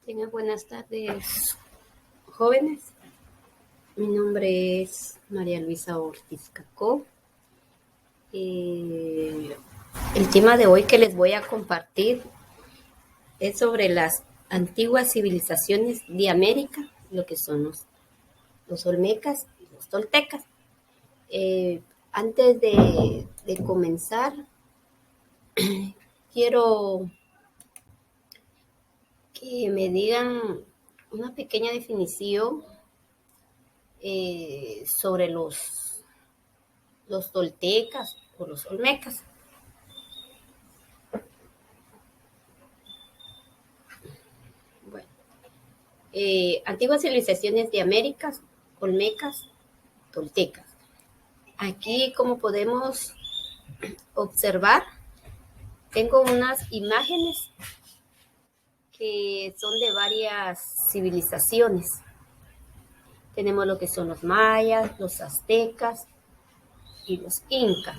Tengan buenas tardes, jóvenes. Mi nombre es María Luisa Ortiz Cacó. El tema de hoy que les voy a compartir es sobre las antiguas civilizaciones de América, lo que son los olmecas y los toltecas. Antes de comenzar, quiero que me digan una pequeña definición sobre los toltecas o los olmecas. Bueno, antiguas civilizaciones de América, olmecas, toltecas. Aquí, como podemos observar, tengo unas imágenes que son de varias civilizaciones. Tenemos lo que son los mayas, los aztecas y los incas.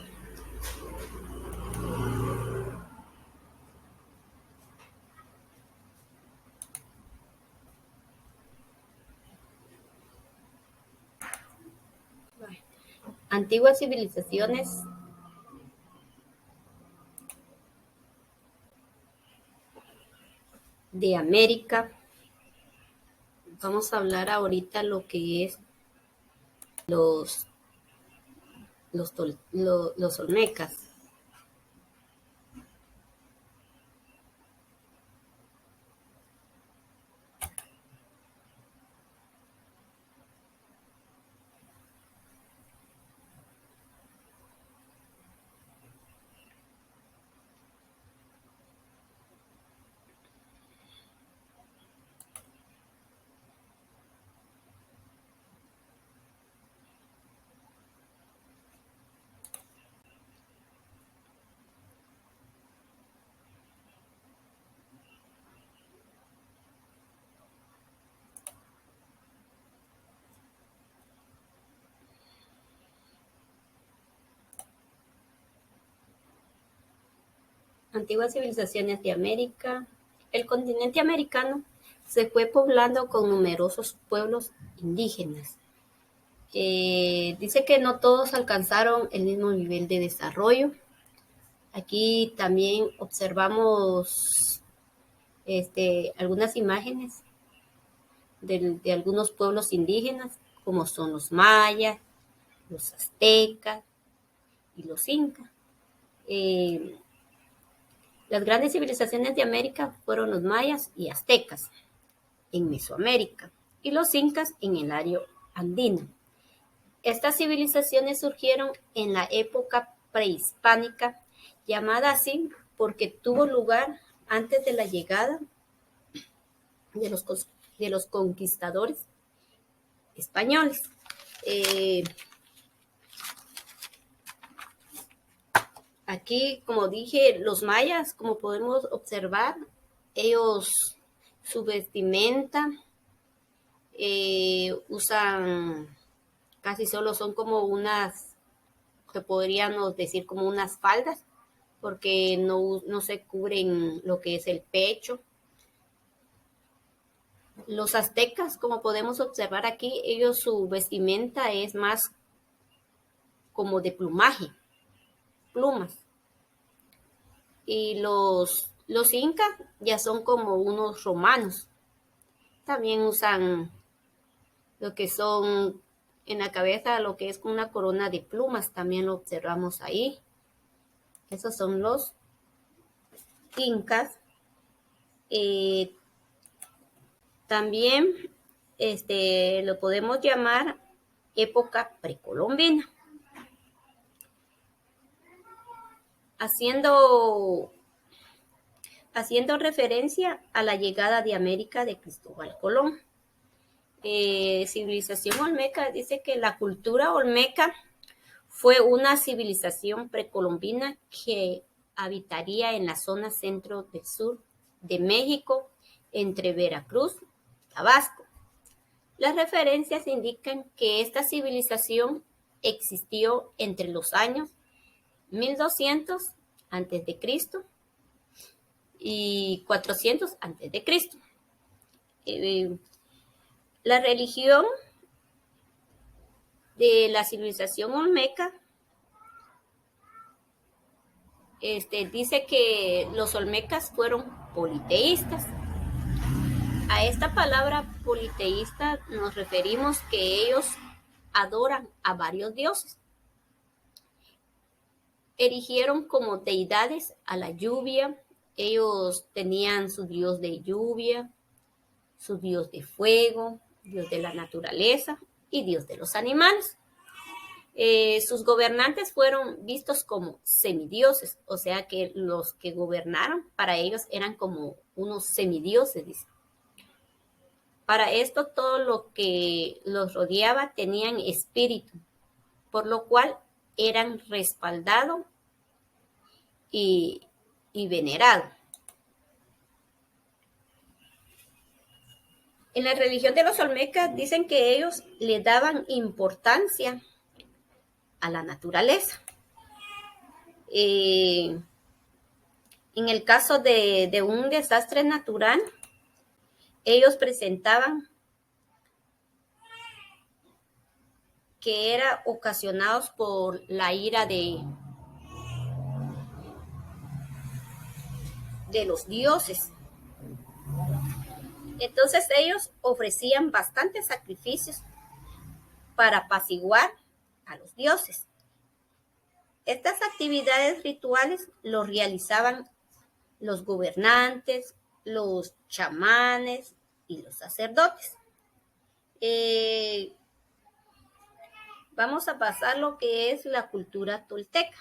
Antiguas civilizaciones de América. Vamos a hablar ahorita lo que es los olmecas. Antiguas civilizaciones de América. El continente americano se fue poblando con numerosos pueblos indígenas. Dice que no todos alcanzaron el mismo nivel de desarrollo. Aquí también observamos algunas imágenes de algunos pueblos indígenas, como son los mayas, los aztecas y los incas. Las grandes civilizaciones de América fueron los mayas y aztecas en Mesoamérica y los incas en el área andina. Estas civilizaciones surgieron en la época prehispánica, llamada así porque tuvo lugar antes de la llegada de los conquistadores españoles. Aquí, como dije, los mayas, como podemos observar, ellos, su vestimenta, usan, casi solo son como unas, que podríamos decir como unas faldas, porque no se cubren lo que es el pecho. Los aztecas, como podemos observar aquí, ellos su vestimenta es más como de plumaje, plumas. Y los incas ya son como unos romanos. También usan lo que son en la cabeza, lo que es una corona de plumas, también lo observamos ahí. Esos son los incas. También lo podemos llamar época precolombina. Haciendo referencia a la llegada de América de Cristóbal Colón. Civilización olmeca dice que la cultura olmeca fue una civilización precolombina que habitaría en la zona centro del sur de México, entre Veracruz y Tabasco. Las referencias indican que esta civilización existió entre los años 1200 a.C. y 400 a.C. Eh, la religión de la civilización olmeca dice que los olmecas fueron politeístas. A esta palabra politeísta nos referimos que ellos adoran a varios dioses. Erigieron como deidades a la lluvia. Ellos tenían su dios de lluvia, su dios de fuego, dios de la naturaleza y dios de los animales. Sus gobernantes fueron vistos como semidioses, o sea que los que gobernaron para ellos eran como unos semidioses, dice. Para esto todo lo que los rodeaba tenían espíritu, por lo cual eran respaldados y venerados. En la religión de los olmecas dicen que ellos le daban importancia a la naturaleza. En el caso de un desastre natural, ellos presentaban que era ocasionados por la ira de los dioses. Entonces ellos ofrecían bastantes sacrificios para apaciguar a los dioses. Estas actividades rituales los realizaban los gobernantes, los chamanes y los sacerdotes. Vamos a pasar lo que es la cultura tolteca.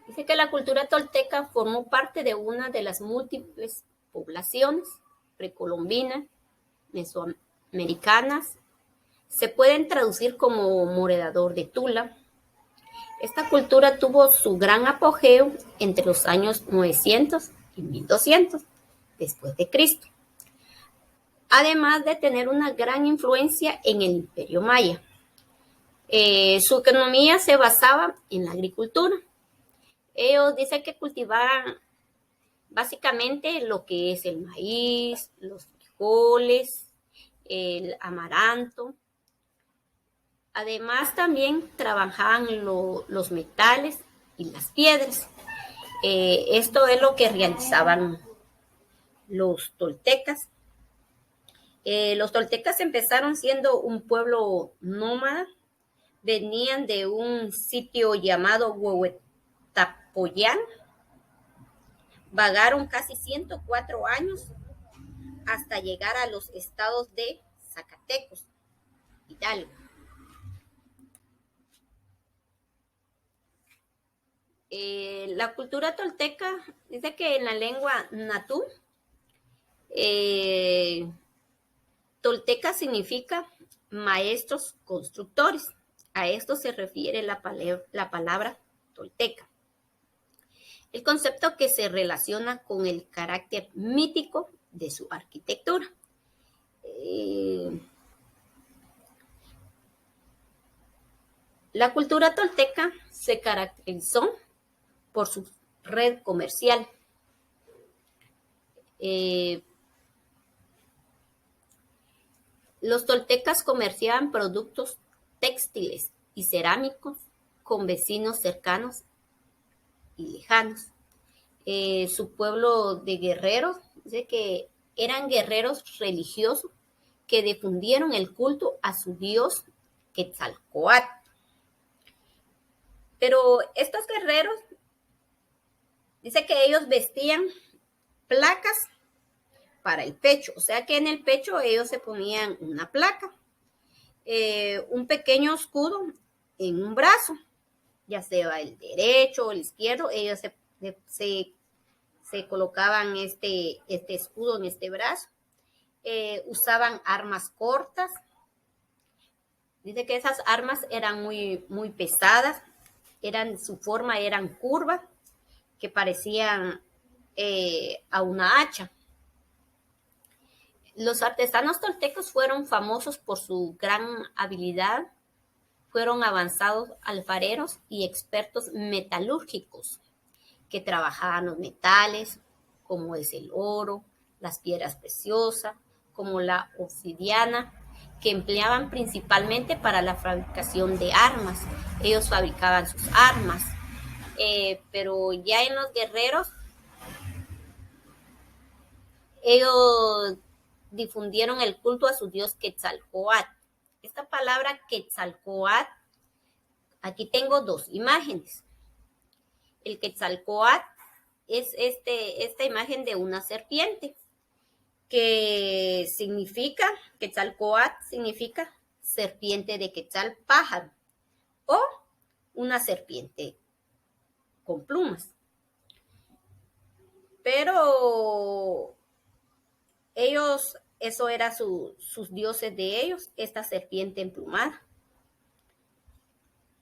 Dice que la cultura tolteca formó parte de una de las múltiples poblaciones precolombinas, mesoamericanas. Se pueden traducir como morador de Tula. Esta cultura tuvo su gran apogeo entre los años 900 y 1200 después de Cristo, además de tener una gran influencia en el Imperio Maya. Su economía se basaba en la agricultura. Ellos dicen que cultivaban básicamente lo que es el maíz, los frijoles, el amaranto. Además también trabajaban los metales y las piedras. Esto es lo que realizaban los toltecas. Los toltecas empezaron siendo un pueblo nómada. Venían de un sitio llamado Huehuetapollán. Vagaron casi 104 años hasta llegar a los estados de Zacatecas, Hidalgo. La cultura tolteca dice que en la lengua natú, tolteca significa maestros constructores. A esto se refiere la palabra tolteca. El concepto que se relaciona con el carácter mítico de su arquitectura. La cultura tolteca se caracterizó por su red comercial. Los toltecas comerciaban productos textiles y cerámicos con vecinos cercanos y lejanos. Su pueblo de guerreros, dice que eran guerreros religiosos que difundieron el culto a su dios Quetzalcóatl. Pero estos guerreros, dice que ellos vestían placas para el pecho, o sea que en el pecho ellos se ponían una placa, un pequeño escudo en un brazo, ya sea el derecho o el izquierdo. Ellos se colocaban este escudo en este brazo. Usaban armas cortas. Dice que esas armas eran muy pesadas, su forma eran curvas, que parecían a una hacha. Los artesanos toltecos fueron famosos por su gran habilidad. Fueron avanzados alfareros y expertos metalúrgicos que trabajaban los metales, como es el oro, las piedras preciosas, como la obsidiana, que empleaban principalmente para la fabricación de armas. Ellos fabricaban sus armas, pero ya en los guerreros, ellos difundieron el culto a su dios Quetzalcóatl. Esta palabra Quetzalcóatl, aquí tengo dos imágenes. El Quetzalcóatl es esta imagen de una serpiente, que significa, Quetzalcóatl significa serpiente de Quetzal, pájaro, o una serpiente con plumas. Pero ellos, eso era sus dioses de ellos, esta serpiente emplumada.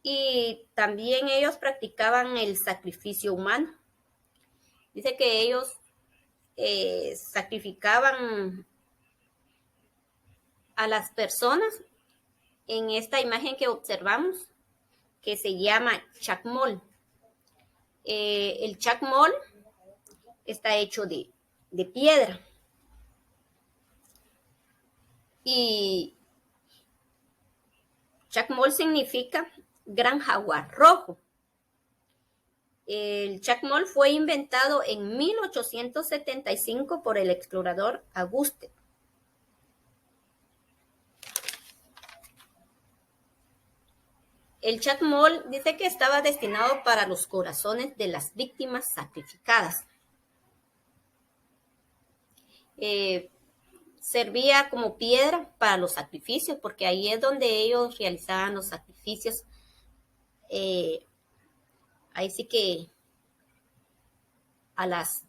Y también ellos practicaban el sacrificio humano. Dice que ellos sacrificaban a las personas en esta imagen que observamos, que se llama chacmol. El chacmol está hecho de piedra. Y chacmol significa gran jaguar rojo. El chacmol fue inventado en 1875 por el explorador Auguste. El chacmol dice que estaba destinado para los corazones de las víctimas sacrificadas. Servía como piedra para los sacrificios, porque ahí es donde ellos realizaban los sacrificios. Ahí sí que a las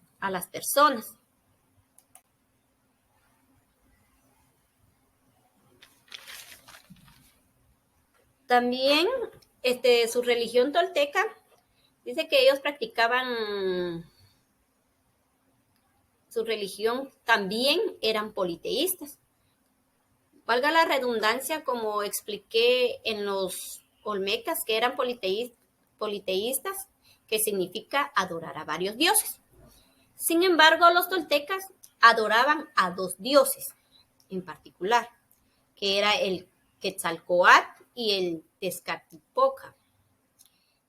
personas. También su religión tolteca dice que ellos practicaban, su religión también eran politeístas. Valga la redundancia, como expliqué en los olmecas, que eran politeístas, que significa adorar a varios dioses. Sin embargo, los toltecas adoraban a dos dioses en particular, que era el Quetzalcóatl y el Tezcatlipoca.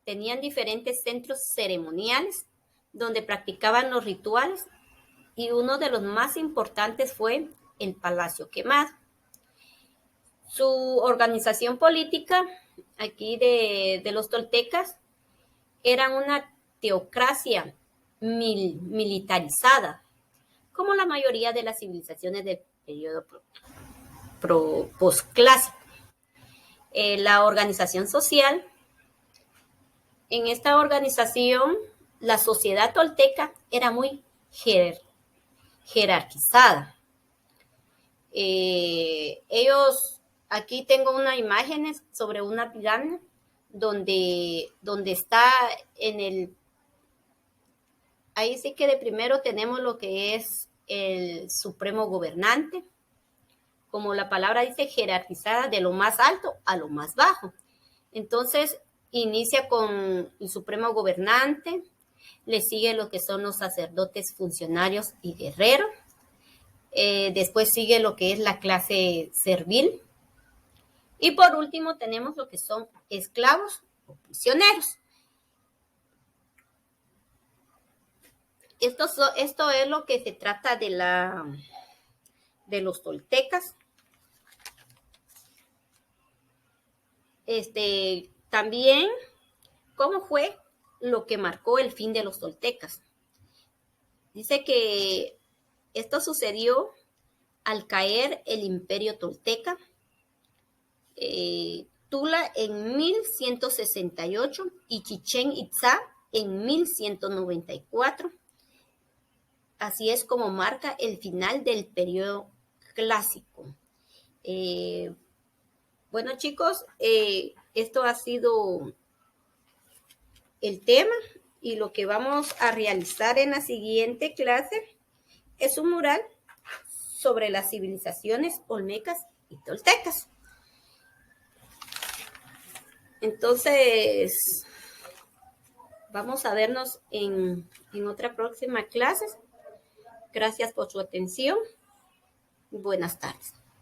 Tenían diferentes centros ceremoniales donde practicaban los rituales, y uno de los más importantes fue el Palacio Quemado. Su organización política aquí de los toltecas era una teocracia militarizada, como la mayoría de las civilizaciones del periodo posclásico. La organización social, en esta organización, la sociedad tolteca era muy jerarquizada. Ellos, aquí tengo unas imágenes sobre una pirámide donde está ahí sí que de primero tenemos lo que es el supremo gobernante, como la palabra dice, jerarquizada de lo más alto a lo más bajo. Entonces, inicia con el supremo gobernante, le sigue lo que son los sacerdotes, funcionarios y guerreros. Después sigue lo que es la clase servil. Y por último tenemos lo que son esclavos o prisioneros. Esto es lo que se trata de los toltecas. También, ¿cómo fue lo que marcó el fin de los toltecas? Dice que esto sucedió al caer el imperio tolteca, Tula en 1168 y Chichén Itzá en 1194. Así es como marca el final del periodo clásico. Bueno, chicos, esto ha sido el tema, y lo que vamos a realizar en la siguiente clase es un mural sobre las civilizaciones olmecas y toltecas. Entonces, vamos a vernos en otra próxima clase. Gracias por su atención. Buenas tardes.